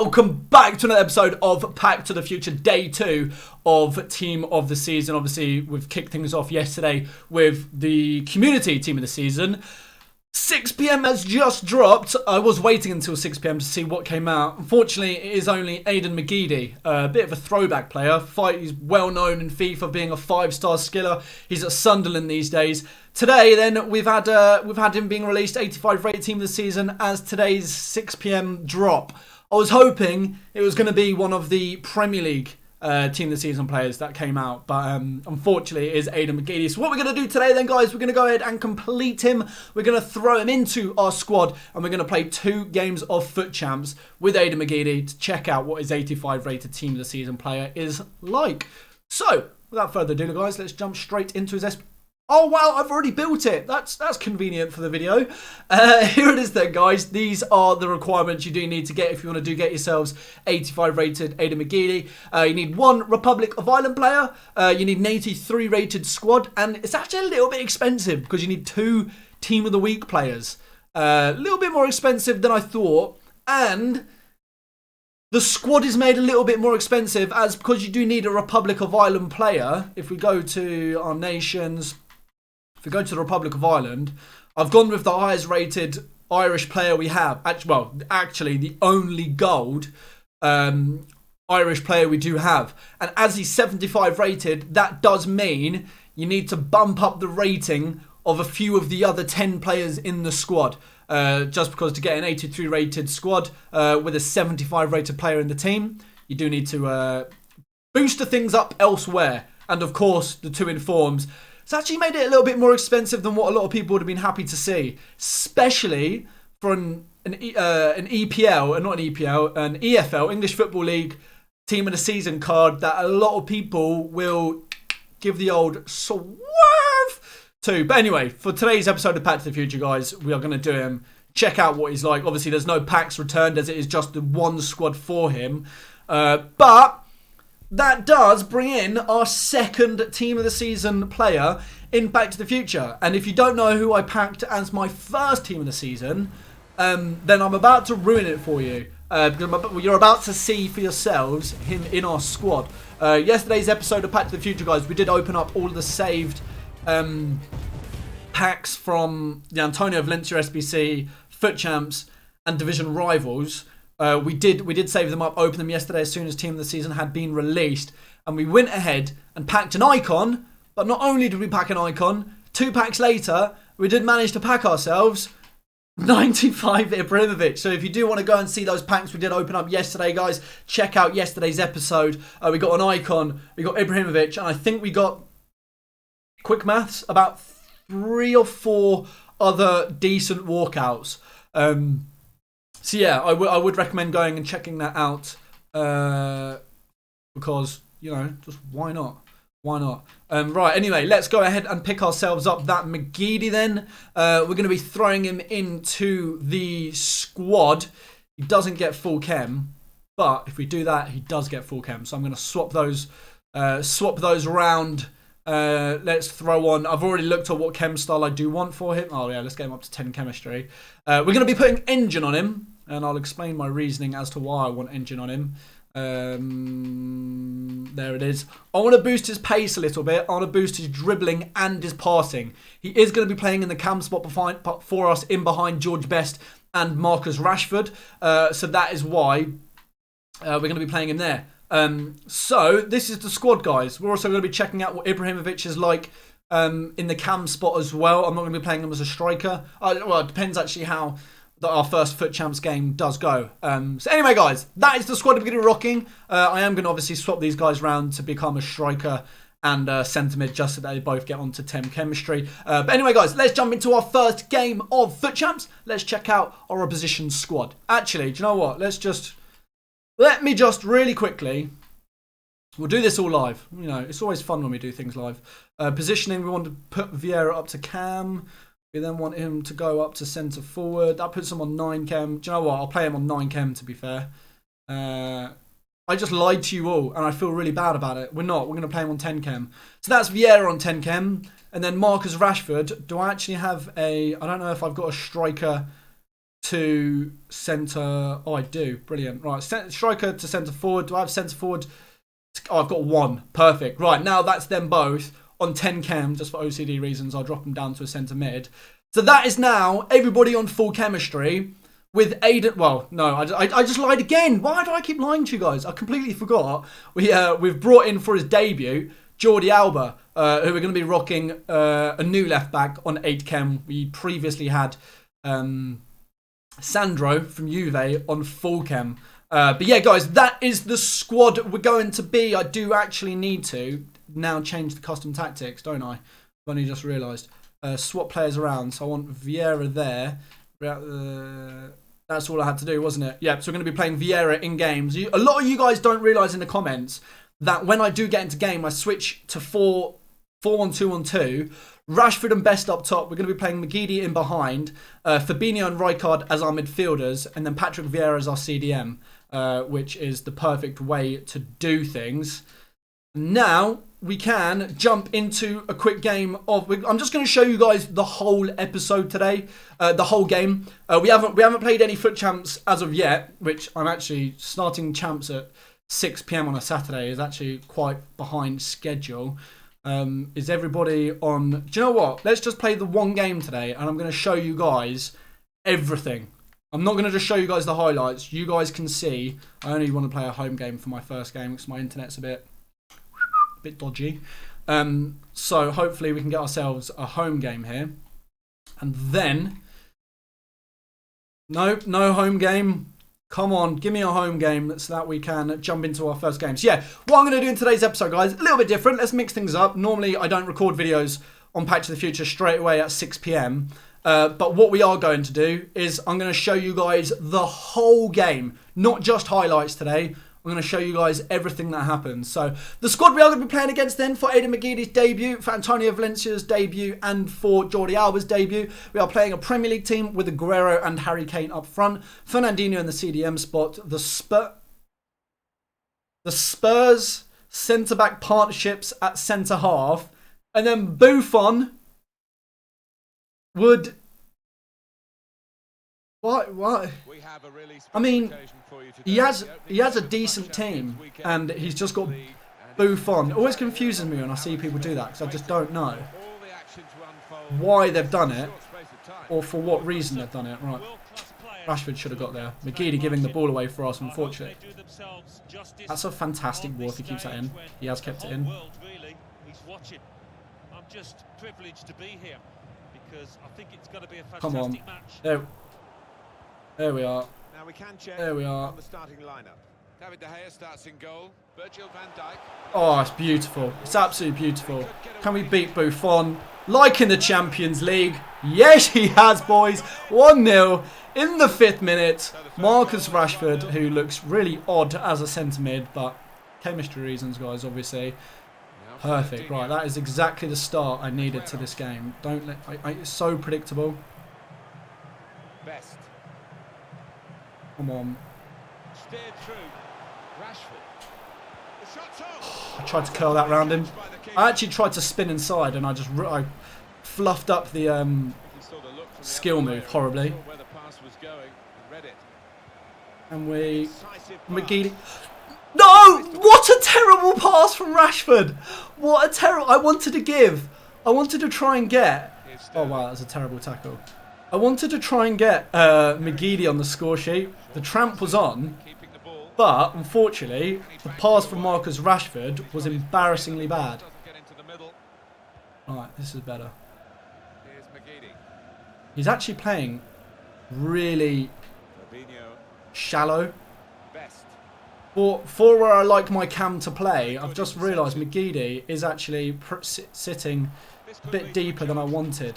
Welcome back to another episode of Pack to the Future, day 2 of Team of the Season. Obviously, we've kicked things off yesterday with the community Team of the Season. 6 PM has just dropped. I was waiting until 6 PM to see what came out. Unfortunately, it is only Aidan McGeady, a bit of a throwback player. He's well known in FIFA being a 5-star skiller. He's at Sunderland these days. Today, then, we've had him being released 85 rated Team of the Season as today's 6 PM drop. I was hoping it was going to be one of the Premier League Team of the Season players that came out, but unfortunately it is Aidan McGeady. So what we're going to do today then, guys, we're going to go ahead and complete him. We're going to throw him into our squad and we're going to play 2 games of Foot Champs with Aidan McGeady to check out what his 85 rated Team of the Season player is like. So without further ado, guys, let's jump straight into his Oh wow, I've already built it. That's convenient for the video. Here it is then, guys. These are the requirements you do need to get if you want to get yourselves 85 rated Aidan McGeady. You need 1 Republic of Ireland player. You need an 83 rated squad. And it's actually a little bit expensive because you need 2 Team of the Week players. A little bit more expensive than I thought. And the squad is made a little bit more expensive as because you do need a Republic of Ireland player. If we go to our nations... If we go to the Republic of Ireland, I've gone with the highest rated Irish player we have. Actually, the only gold Irish player we do have. And as he's 75 rated, that does mean you need to bump up the rating of a few of the other 10 players in the squad. Just because to get an 83 rated squad with a 75 rated player in the team, you do need to boost the things up elsewhere. And of course, the 2 informs. It's actually made it a little bit more expensive than what a lot of people would have been happy to see, especially for an EPL, not an EPL, an EFL, English Football League Team of the Season card that a lot of people will give the old swerve to. But anyway, for today's episode of Pack to the Future, guys, we are going to do him, check out what he's like. Obviously, there's no packs returned as it is just the 1 squad for him. But that does bring in our 2nd Team of the Season player in Back to the Future. And if you don't know who I packed as my 1st Team of the Season, then I'm about to ruin it for you. You're about to see for yourselves him in our squad. Yesterday's episode of Back to the Future, guys, we did open up all of the saved packs from the Antonio Valencia SBC, Foot Champs, and Division Rivals. We did save them up, open them yesterday as soon as Team of the Season had been released. And we went ahead and packed an icon. But not only did we pack an icon, 2 packs later, we did manage to pack ourselves 95 Ibrahimovic. So if you do want to go and see those packs we did open up yesterday, guys, check out yesterday's episode. We got an icon, we got Ibrahimovic, and I think we got, quick maths, about 3 or 4 other decent walkouts. So yeah, I would recommend going and checking that out because, you know, just why not? Why not? Right, anyway, let's go ahead and pick ourselves up that McGeady then. We're going to be throwing him into the squad. He doesn't get full chem, but if we do that, he does get full chem. So I'm going to swap those around. Let's throw on. I've already looked at what chem style I do want for him. Oh yeah, let's get him up to 10 chemistry. We're going to be putting engine on him, and I'll explain my reasoning as to why I want engine on him. There it is. I want to boost his pace a little bit. I want to boost his dribbling and his passing. He is going to be playing in the cam spot for us in behind George Best and Marcus Rashford. So that is why we're going to be playing him there. So this is the squad, guys. We're also going to be checking out what Ibrahimovic is like in the cam spot as well. I'm not going to be playing him as a striker. Well, it depends actually how our first Foot Champs game does go. So anyway, guys, that is the squad we're going to be rocking. I am going to obviously swap these guys around to become a striker and centre mid just so that they both get onto 10 chemistry. But anyway, guys, let's jump into our first game of Foot Champs. Let's check out our opposition squad. Actually, do you know what? Let me just really quickly, we'll do this all live. You know, it's always fun when we do things live. Positioning, we want to put Vieira up to cam. We then want him to go up to centre forward. That puts him on 9 chem. Do you know what? I'll play him on 9 chem, to be fair. I just lied to you all, and I feel really bad about it. We're not. We're going to play him on 10 chem. So that's Vieira on 10 chem. And then Marcus Rashford. Do I actually have a... I don't know if I've got a striker to centre. Oh, I do. Brilliant. Right, striker to centre forward. Do I have centre forward? Oh, I've got 1. Perfect. Right, now that's them both on 10 chem. Just for OCD reasons, I'll drop them down to a centre mid. So that is now everybody on full chemistry with Aiden. Well, no, I just lied again. Why do I keep lying to you guys? I completely forgot. We've brought in for his debut Jordi Alba, who are going to be rocking a new left back on 8 chem. We previously had Sandro from Juve on full chem. But yeah, guys, that is the squad we're going to be. I do actually need to now change the custom tactics, don't I? I've only just realised. Swap players around. So I want Vieira there. That's all I had to do, wasn't it? Yeah, so we're going to be playing Vieira in games. A lot of you guys don't realise in the comments that when I do get into game, I switch to 4-1-2-1-2. Rashford and Best up top. We're going to be playing McGeady in behind. Fabinho and Rijkaard as our midfielders. And then Patrick Vieira as our CDM, which is the perfect way to do things. Now we can jump into a quick game of. I'm just going to show you guys the whole episode today, the whole game. We haven't played any FUT champs as of yet, which I'm actually starting champs at 6 PM on a Saturday is actually quite behind schedule. Is everybody on? Do you know what? Let's just play the one game today, and I'm going to show you guys everything. I'm not going to just show you guys the highlights. You guys can see. I only want to play a home game for my first game because my internet's a bit dodgy. So hopefully we can get ourselves a home game here. And then... No home game. Come on, give me a home game so that we can jump into our first game. So yeah, what I'm going to do in today's episode, guys, a little bit different. Let's mix things up. Normally, I don't record videos on Patch of the Future straight away at 6 PM. But what we are going to do is I'm going to show you guys the whole game, not just highlights today. I'm going to show you guys everything that happens. So the squad we are going to be playing against then for Aiden McGeady's debut, for Antonio Valencia's debut, and for Jordi Alba's debut. We are playing a Premier League team with Aguero and Harry Kane up front. Fernandinho in the CDM spot. The Spurs centre-back partnerships at centre-half. And then Buffon would... What? I mean, he has a decent team, and he's just got Buffon. It always confuses me when I see people do that, because I just don't know why they've done it, or for what reason they've done it. Right, Rashford should have got there. McGeady giving the ball away for us, unfortunately. That's a fantastic ball if he keeps that in. He has kept it in. I'm just privileged to be here, because I think it's going to be a fantastic match. There we are. Now we can check there we are. The starting lineup. David De Gea starts in goal. Virgil van Dijk. Oh, it's beautiful. It's absolutely beautiful. Can we beat Buffon like in the Champions League? Yes, he has, boys. 1-0 in the 5th minute. Marcus Rashford, who looks really odd as a centre mid, but chemistry reasons, guys, obviously. Perfect. Right, that is exactly the start I needed to this game. Don't let. It's so predictable. Best. Come on. I tried to curl that round him. I actually tried to spin inside, and I fluffed up the skill move horribly. And McGeady. No! What a terrible pass from Rashford! What a terrible... I wanted to try and get... Oh wow, that was a terrible tackle. I wanted to try and get McGeady on the score sheet. The tramp was on, but unfortunately, the pass from Marcus Rashford was embarrassingly bad. Alright, this is better. He's actually playing really shallow. For where I like my cam to play, I've just realised McGeady is actually sitting a bit deeper than I wanted.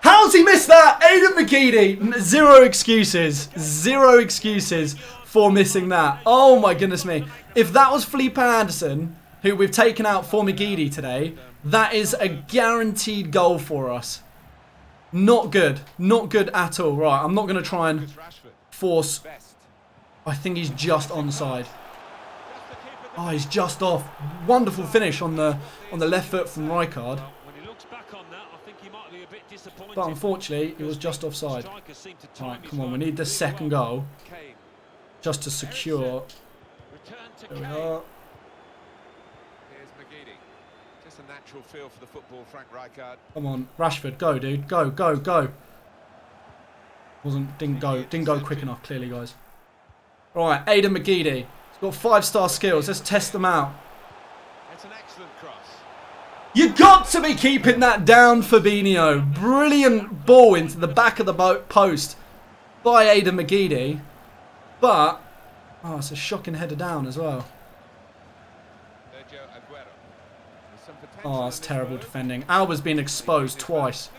How's he missed that? Aiden McGeady. Zero excuses. Zero excuses for missing that. Oh my goodness me. If that was Felipe Anderson, who we've taken out for McGeady today, that is a guaranteed goal for us. Not good. Not good at all. Right, I'm not going to try and force. I think he's just onside. Oh, he's just off. Wonderful finish on the left foot from Rijkaard. But unfortunately, it was just offside. Alright, come on, we need the second goal. Just to secure. There we are. Just a natural feel for the football, Frank Rijkaard. Come on, Rashford, go, dude, go, go, go. Didn't go quick enough, clearly, guys. Right, Aidan McGeady. He's got 5-star skills. Let's test them out. It's an excellent cross. You got to be keeping that down, Fabinho. Brilliant ball into the back of the post by Aidan McGeady. But, oh, it's a shocking header down as well. Oh, it's terrible defending. Alba's been exposed twice.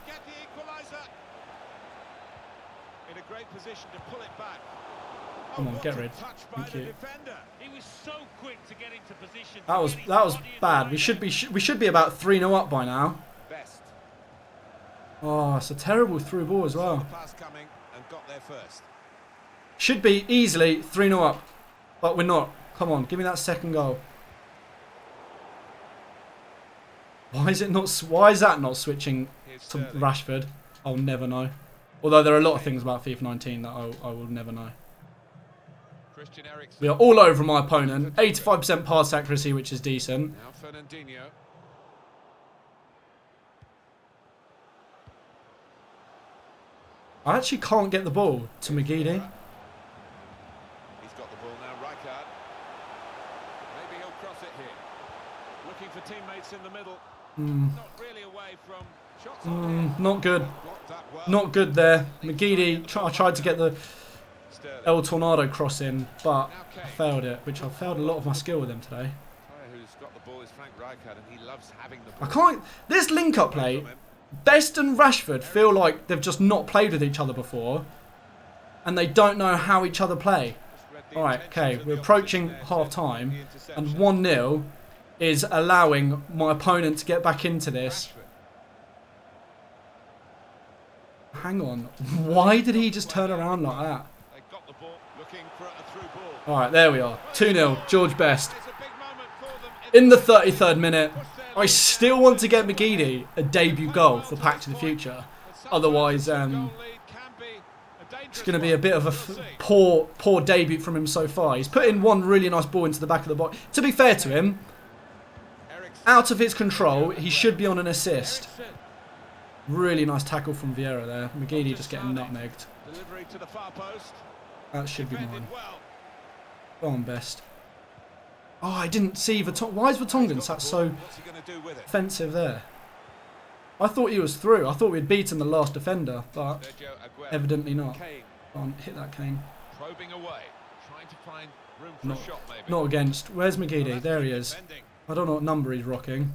Come on, get rid. Thank you. That was bad. We should be about 3-0 up by now. Oh, it's a terrible through ball as well. Should be easily 3-0 up, but we're not. Come on, give me that second goal. Why is that not switching to Rashford? I'll never know. Although there are a lot of things about FIFA 19 that I will never know. We are all over my opponent. 85% pass accuracy, which is decent. I actually can't get the ball to McGeady. He's got the ball now, Rijkaard. Maybe he'll cross it here. Looking for teammates in the middle. Not really away from shots. Not good. Not good there. McGeady, I tried to get the El Tornado cross in, but I failed it, which I failed a lot of my skill with him today. I can't. This link-up play, Best and Rashford feel like they've just not played with each other before, and they don't know how each other play. Alright, okay, we're approaching half-time, and 1-0 is allowing my opponent to get back into this. Hang on, why did he just turn around like that? Alright, there we are. 2-0, George Best. In the 33rd minute, I still want to get McGeady a debut goal for Pack to the Future. Otherwise, it's going to be a bit of a poor debut from him so far. He's put in one really nice ball into the back of the box. To be fair to him, out of his control, he should be on an assist. Really nice tackle from Vieira there. McGeady just getting nutmegged. That should be mine. Go on, Best. Oh, I didn't see Vertonghen. Why is Vertonghen sat so offensive there? I thought he was through. I thought we'd beaten the last defender, but evidently not. Go on, hit that, Kane. Not against. Where's McGeady? There he is. I don't know what number he's rocking.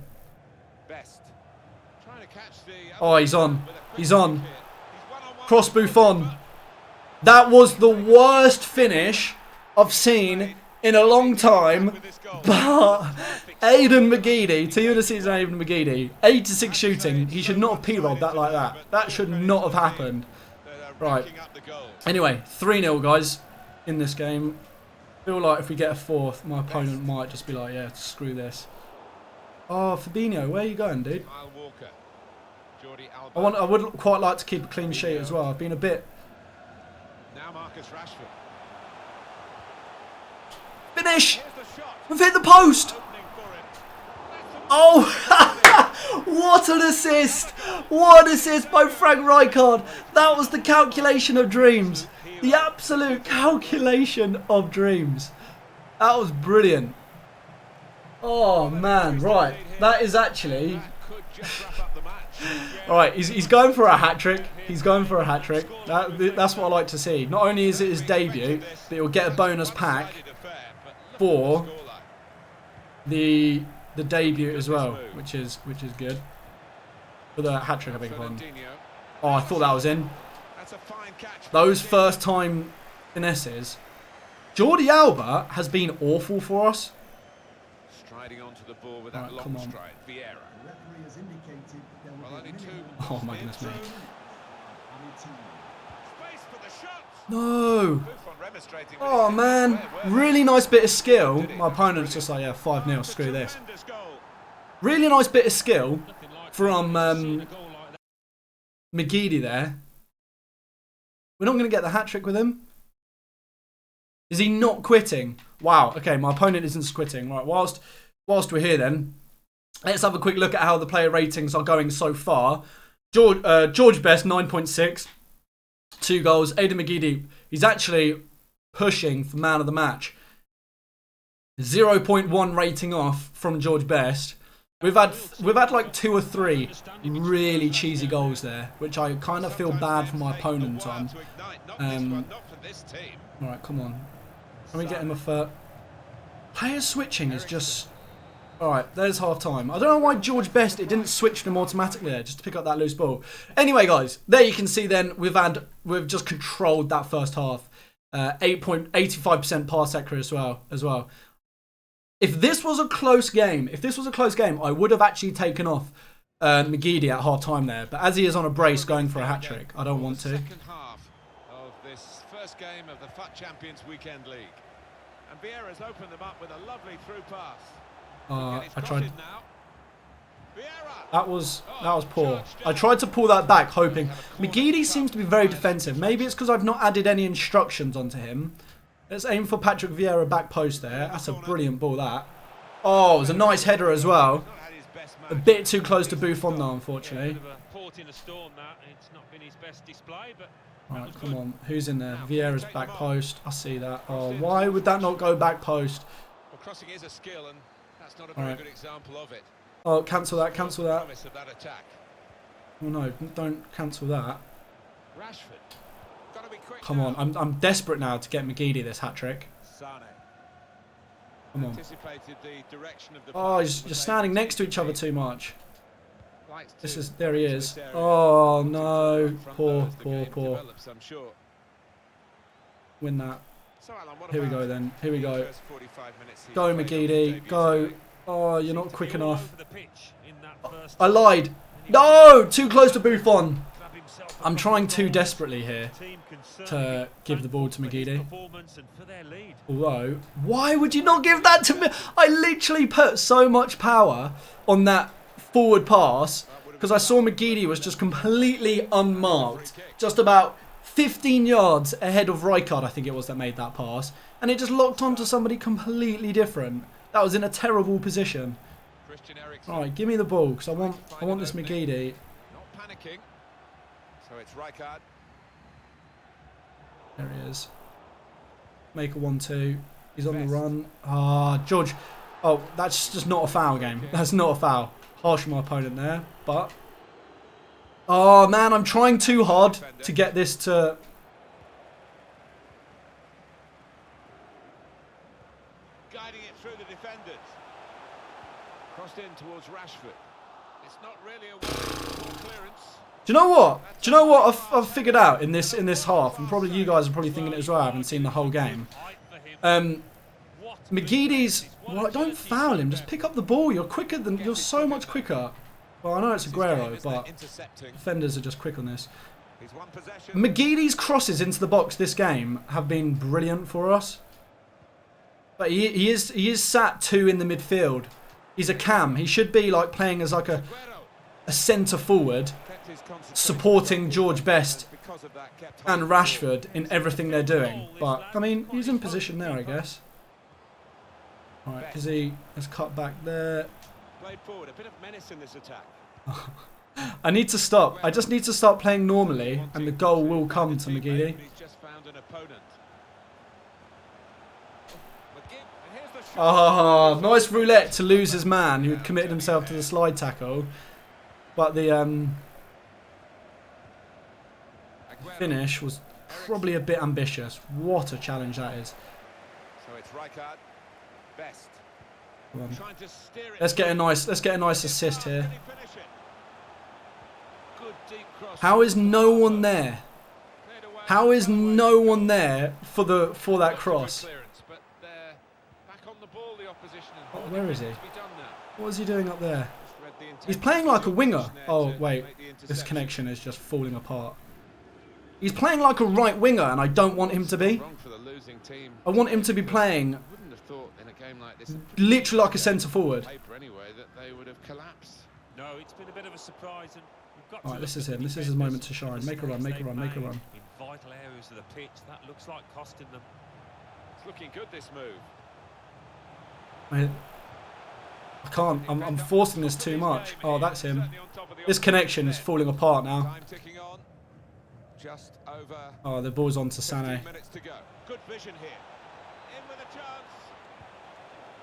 Oh, he's on. He's on. Cross Buffon. That was the worst finish I've seen in a long time. But Aidan McGeady, team of the season, Aidan McGeady, 86 shooting. He should not have p-rolled that like that. That should not have happened. Right. Anyway, 3-0, guys, in this game. Feel like if we get a fourth, my opponent might just be like, yeah, screw this. Oh, Fabinho, where are you going, dude? I would quite like to keep a clean sheet as well. I've been a bit. Finish! We've hit the post! Oh! What an assist! What an assist by Frank Rijkaard! That was the calculation of dreams. The absolute calculation of dreams. That was brilliant. Oh man, right. That is actually... Alright, he's going for a hat-trick. He's going for a hat-trick. That's what I like to see. Not only is it his debut, but he'll get a bonus pack for the debut as well, which is good. For the hat-trick, I beg your pardon. Oh, I thought that was in. Those first-time finesses. Jordi Alba has been awful for us. Striding onto the ball with that right, long stride, Vieira. Oh my goodness me. No. Oh man. Really nice bit of skill. My opponent's just like, yeah, 5-0, screw this. Really nice bit of skill from McGeady there. We're not going to get the hat-trick with him. Is he not quitting? Wow. Okay, my opponent isn't quitting. Right, whilst we're here then, let's have a quick look at how the player ratings are going so far. George Best, 9.6. 2 goals. Aidan McGeady, he's actually pushing for man of the match. 0.1 rating off from George Best. We've had like 2 or 3 really cheesy goals there, which I kind of feel bad for my opponent on. Alright, come on. Can we get him a foot? Player switching is just... Alright, there's half time. I don't know why George Best, it didn't switch them automatically there, just to pick up that loose ball. Anyway, guys, there you can see then, we've just controlled that first half. 8.85% pass accuracy as well. If this was a close game, I would have actually taken off McGeady at half time there. But as he is on a brace going for a hat trick, I don't want to. Second half of this first game of the FUT Champions Weekend League, and Vieira's opened them up with a lovely through pass. I tried. That was poor. I tried to pull that back, hoping. McGeady seems to be very defensive. Maybe it's because I've not added any instructions onto him. Let's aim for Patrick Vieira back post there. That's a brilliant ball, that. Oh, it was a nice header as well. A bit too close to Buffon though, unfortunately. Alright, come on. Who's in there? Vieira's back post. I see that. Oh, why would that not go back post? Well, crossing is a skill, and that's not a very good example of it. Oh, cancel that, cancel that. Oh no, don't cancel that. Rashford. Come on, I'm desperate now to get McGeady this hat-trick. Come on. Oh, you're standing next to each other too much. There he is. Oh no, poor. Win that. Here we go then, here we go. Go McGeady, go. Oh, you're not quick enough. I lied. No, too close to Buffon. I'm trying too desperately here to give the ball to McGeady. Although, why would you not give that to me? I literally put so much power on that forward pass because I saw McGeady was just completely unmarked. Just about 15 yards ahead of Rijkaard, I think it was, that made that pass. And it just locked onto somebody completely different. That was in a terrible position. Alright, give me the ball because I want this McGeady. Not panicking. So it's Rijkaard. There he is. Make a 1-2. He's on the run. Ah, George. Oh, that's just not a foul game. That's not a foul. Harsh on my opponent there, but... Oh, man, I'm trying too hard to get this to... Guiding it through the defenders. Crossed in towards Rashford. It's not really a clearance. Do you know what? Do you know what I've figured out in this half? And probably you guys are probably thinking it as well. I haven't seen the whole game. McGeady's... Well, don't foul him. Just pick up the ball. You're so much quicker. Well, I know it's Aguero, but defenders are just quick on this. McGeady's crosses into the box this game have been brilliant for us. But he is sat 2 in the midfield. He's a cam. He should be like playing as like a centre forward, supporting George Best and Rashford in everything they're doing. But I mean, he's in position there, I guess. Alright, Kazee has cut back there. Played forward, a bit of menace in this attack. I need to stop. I just need to start playing normally, and the goal will come to McGeady. Oh, nice roulette to lose his man who had committed himself to the slide tackle. But the finish was probably a bit ambitious. What a challenge that is. So it's Rijkaard. Best. Let's get a nice assist here. How is no one there? How is no one there for that cross? Oh, where is he? What is he doing up there? He's playing like a winger. Oh wait, this connection is just falling apart. He's playing like a right winger, and I don't want him to be. I want him to be playing literally like a centre forward. No, it's been a bit of a surprise, and Alright, this is him. This is his moment to shine. Make a run, make a run, make a run. In vital areas of the pitch, that looks like costing them. It's looking good, this move. I can't. I'm forcing this too much. Oh, that's him. This connection is falling apart now. Oh, the ball's on to Sané. Good vision here. In with a chance.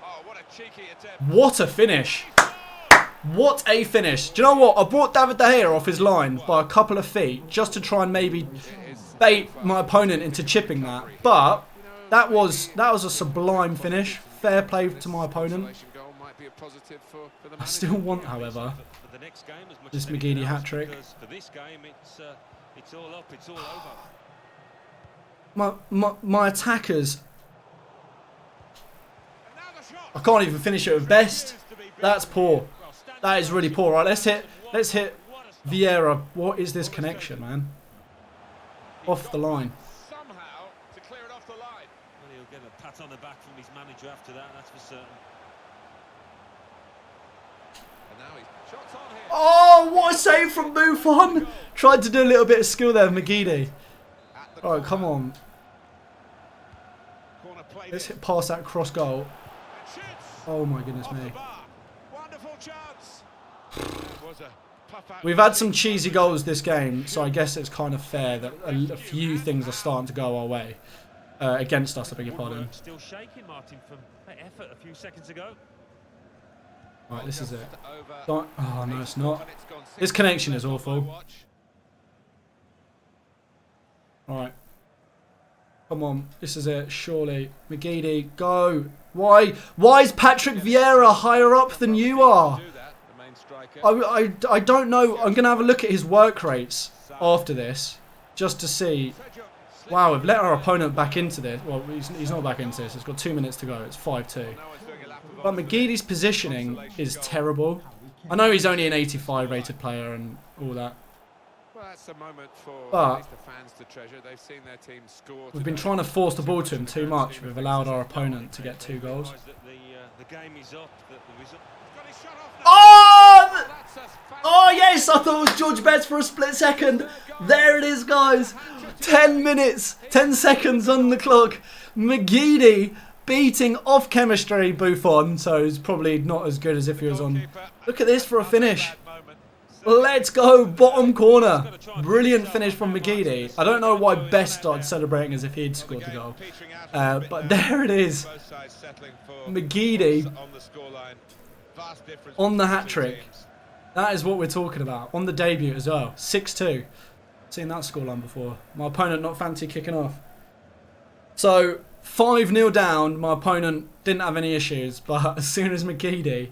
Oh, what a cheeky attempt. What a finish. What a finish. Do you know what? I brought David De Gea off his line by a couple of feet just to try and maybe bait my opponent into chipping that. But that was a sublime finish. Fair play to my opponent. I still want, however, this McGeady hat-trick. My attackers, I can't even finish it with best. That's poor. That is really poor. Right, let's hit Vieira. What is this connection, man? Off the line. Somehow to clear it off the line. Well, he'll get a pat on the back from his manager after that, that's for certain. And now he's shots on here. Oh, what a save from Buffon! Tried to do a little bit of skill there, McGeady. Alright, come on. Let's hit past that cross goal. Oh my goodness me. We've had some cheesy goals this game, so I guess it's kind of fair that a few things are starting to go our way. Against us, I beg your pardon. Still shaking, Martin, from that effort a few seconds ago. Right, this is it. Oh no, it's not. This connection is awful. Alright. Come on, this is it, surely. McGeady, go. Why is Patrick Vieira higher up than you are? I don't know. I'm going to have a look at his work rates after this, just to see. Wow, we've let our opponent back into this. Well, he's not back into this. It's got 2 minutes to go. It's 5-2. But McGeady's positioning is terrible. I know he's only an 85 rated player and all that. But we've been trying to force the ball to him too much. We've allowed our opponent to get 2 goals. Oh! Oh yes, I thought it was George Betts for a split second. There it is, guys. 10 minutes, 10 seconds on the clock. McGeady beating off chemistry Buffon, so he's probably not as good as if he was on. Look at this for a finish. Let's go, bottom corner. Brilliant finish from McGeady. I don't know why Best started celebrating as if he'd scored the goal. But there it is. McGeady on the hat-trick. That is what we're talking about. On the debut as well. 6-2. Seen that scoreline before. My opponent not fancy kicking off. So, 5-0 down. My opponent didn't have any issues. But as soon as McGeady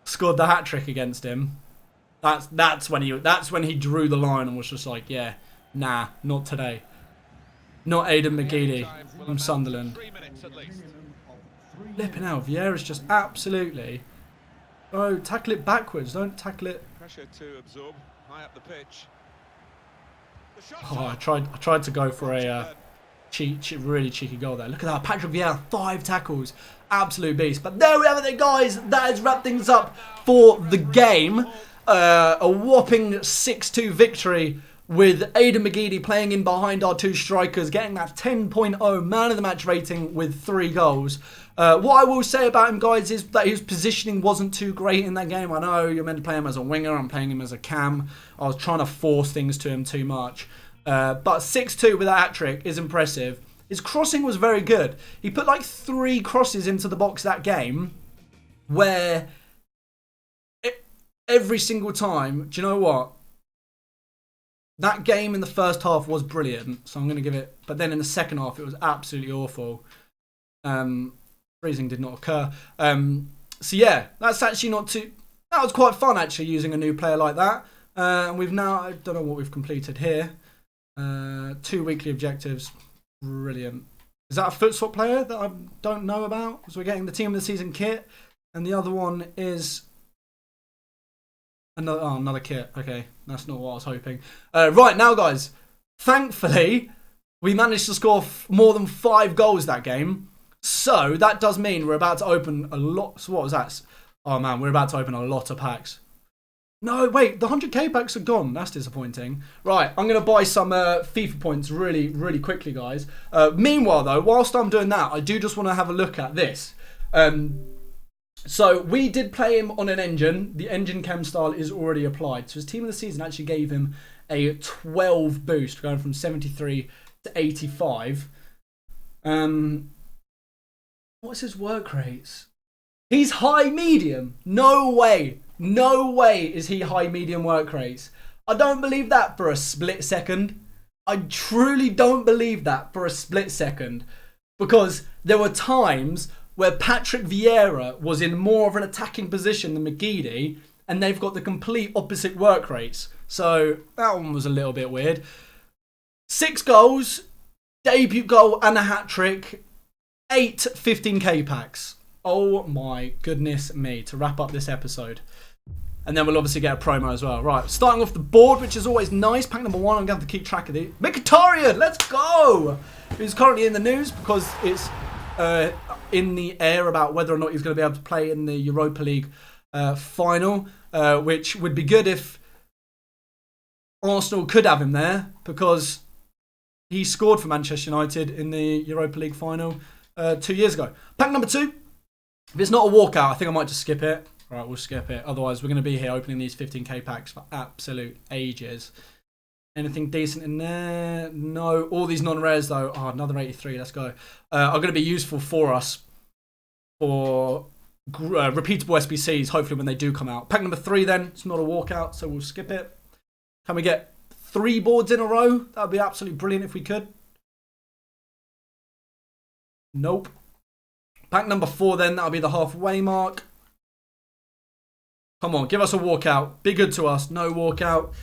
scored the hat-trick against him, that's when he drew the line and was just like, yeah, nah, not today. Not Aidan McGeady from Sunderland. Flipping out. Vieira's just absolutely... Oh, tackle it backwards. Don't tackle it. Pressure to absorb high up the pitch. Oh, I tried to go for a really cheeky goal there. Look at that. Patrick Vieira, 5 tackles. Absolute beast. But there we have it, guys. That has wrapped things up for the game. A whopping 6-2 victory with Aidan McGeady playing in behind our 2 strikers, getting that 10.0 man of the match rating with 3 goals. What I will say about him, guys, is that his positioning wasn't too great in that game. I know you're meant to play him as a winger. I'm playing him as a cam. I was trying to force things to him too much. But 6-2 with that hat-trick is impressive. His crossing was very good. He put like 3 crosses into the box that game where every single time, do you know what? That game in the first half was brilliant, so I'm going to give it... But then in the second half, it was absolutely awful. Freezing did not occur. So yeah, that's actually not too... That was quite fun, actually, using a new player like that. And we've now... I don't know what we've completed here. 2 weekly objectives. Brilliant. Is that a foot swap player that I don't know about? So we're getting the team of the season kit. And the other one is... Another kit. Okay, that's not what I was hoping. Right, now, guys. Thankfully, we managed to score more than 5 goals that game. So, that does mean we're about to open a lot... So, what was that? Oh, man, we're about to open a lot of packs. No, wait, the 100k packs are gone. That's disappointing. Right, I'm going to buy some FIFA points really, really quickly, guys. Meanwhile, though, whilst I'm doing that, I do just want to have a look at this. So we did play him on an engine. The engine chem style is already applied. So his team of the season actually gave him a 12 boost, going from 73 to 85. What's his work rates? He's high medium. No way. No way is he high medium work rates. I don't believe that for a split second. I truly don't believe that for a split second. Because there were times where Patrick Vieira was in more of an attacking position than McGeady, and they've got the complete opposite work rates. So that one was a little bit weird. 6 goals, debut goal and a hat-trick, 8 15k packs. Oh my goodness me, to wrap up this episode. And then we'll obviously get a promo as well. Right, starting off the board, which is always nice. Pack number 1, I'm going to have to keep track of these. Mkhitaryan, let's go! Who's currently in the news because it's in the air about whether or not he's going to be able to play in the Europa League final, which would be good if Arsenal could have him there because he scored for Manchester United in the Europa League final 2 years ago. Pack number 2. If it's not a walkout, I think I might just skip it. Right, we'll skip it. Otherwise, we're going to be here opening these 15k packs for absolute ages. Anything decent in there? No. All these non-rares, though. Oh, another 83. Let's go. Are going to be useful for us for repeatable SBCs, hopefully, when they do come out. Pack number 3, then. It's not a walkout, so we'll skip it. Can we get 3 boards in a row? That would be absolutely brilliant if we could. Nope. Pack number 4, then. That'll be the halfway mark. Come on, give us a walkout. Be good to us. No walkout.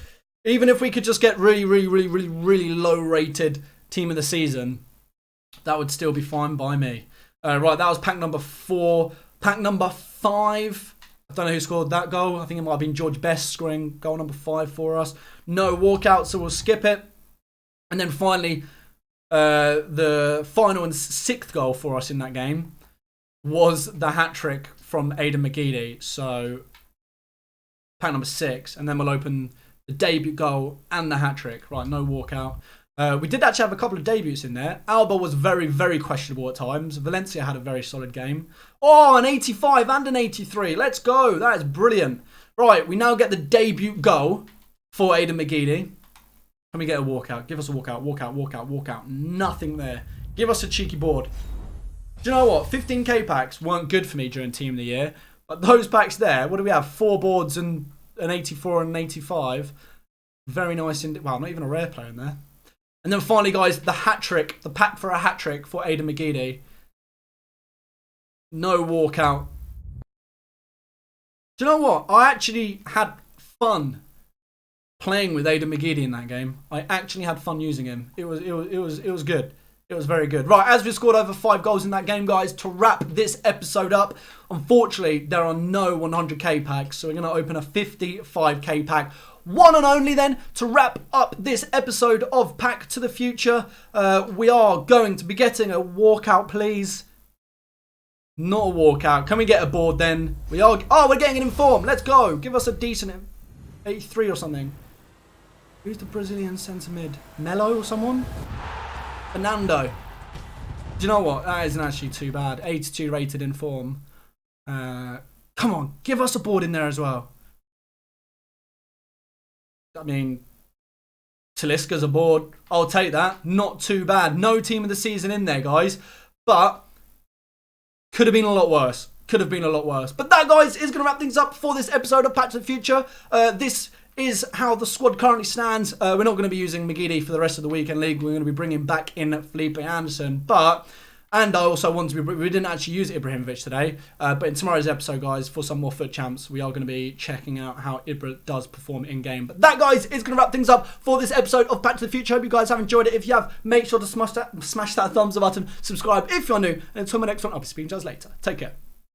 Even if we could just get really low rated team of the season, that would still be fine by me. Right, that was pack number 4. Pack number 5. I don't know who scored that goal. I think it might have been George Best scoring goal number 5 for us. No walkout, so we'll skip it. And then finally, the final and 6th goal for us in that game was the hat-trick from Aidan McGeady. So pack number 6, and then we'll open the debut goal and the hat-trick. Right, no walkout. We did actually have a couple of debuts in there. Alba was very questionable at times. Valencia had a very solid game. Oh, an 85 and an 83. Let's go. That is brilliant. Right, we now get the debut goal for Aidan McGeady. Can we get a walkout? Give us a walkout, walkout. Nothing there. Give us a cheeky board. Do you know what? 15k packs weren't good for me during Team of the Year. But those packs there, what do we have? 4 boards and an 84 and an 85. Very nice. Well, not even a rare player in there. And then finally, guys, the hat-trick. The pack for a hat-trick for Aidan McGeady. No walkout. Do you know what? I actually had fun playing with Aidan McGeady in that game. I actually had fun using him. It was good. It was very good. Right, as we scored over 5 goals in that game, guys, to wrap this episode up, unfortunately, there are no 100k packs, so we're going to open a 55k pack. One and only then, to wrap up this episode of Pack to the Future, we are going to be getting a walkout, please. Not a walkout. Can we get a board then? We are. Oh, we're getting an inform. Let's go. Give us a decent 83 or something. Who's the Brazilian centre mid? Melo or someone? Fernando. Do you know what? That isn't actually too bad. 82 rated in form. Come on, give us a board in there as well. I mean, Talisca's a board. I'll take that. Not too bad. No team of the season in there, guys. But could have been a lot worse. Could have been a lot worse. But that, guys, is going to wrap things up for this episode of Pack to the Future. This is how the squad currently stands. We're not going to be using McGeady for the rest of the weekend league. We're going to be bringing back in Felipe Anderson. And I also want to be... We didn't actually use Ibrahimovic today. But in tomorrow's episode, guys, for some more FUT champs, we are going to be checking out how Ibra does perform in-game. But that, guys, is going to wrap things up for this episode of Pack to the Future. Hope you guys have enjoyed it. If you have, make sure to smash that thumbs up button. Subscribe if you're new. And until my next one, I'll be speaking to you guys later. Take care.